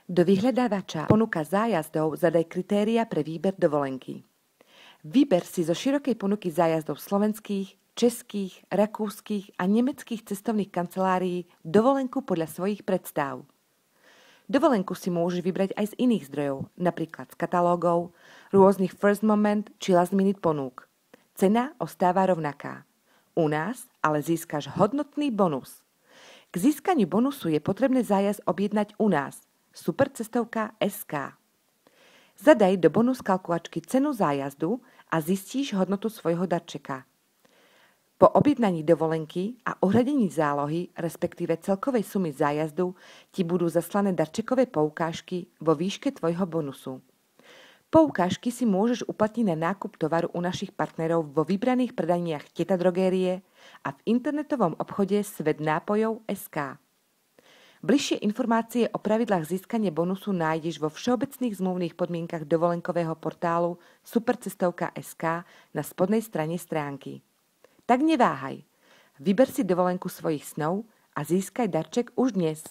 Do vyhľadávača ponuka zájazdov zadaj kritéria pre výber dovolenky. Vyber si zo širokej ponuky zájazdov slovenských, českých, rakúskych a nemeckých cestovných kancelárií dovolenku podľa svojich predstáv. Dovolenku si môžeš vybrať aj z iných zdrojov, napríklad z katalógov, rôznych first moment či last minute ponúk. Cena ostáva rovnaká. U nás ale získaš hodnotný bonus. K získaniu bonusu je potrebné zájazd objednať u nás. Supercestovka.sk. Zadaj do bonus kalkulačky cenu zájazdu a zistíš hodnotu svojho darčeka. Po objednaní dovolenky a uhradení zálohy, respektíve celkovej sumy zájazdu, ti budú zaslané darčekové poukážky vo výške tvojho bonusu. Poukážky si môžeš uplatniť na nákup tovaru u našich partnerov vo vybraných predajniach Teta Drogérie a v internetovom obchode Svetnápojov.sk. Bližšie informácie o pravidlách získania bonusu nájdeš vo všeobecných zmluvných podmienkach dovolenkového portálu Supercestovka.sk na spodnej strane stránky. Tak neváhaj, vyber si dovolenku svojich snov a získaj darček už dnes.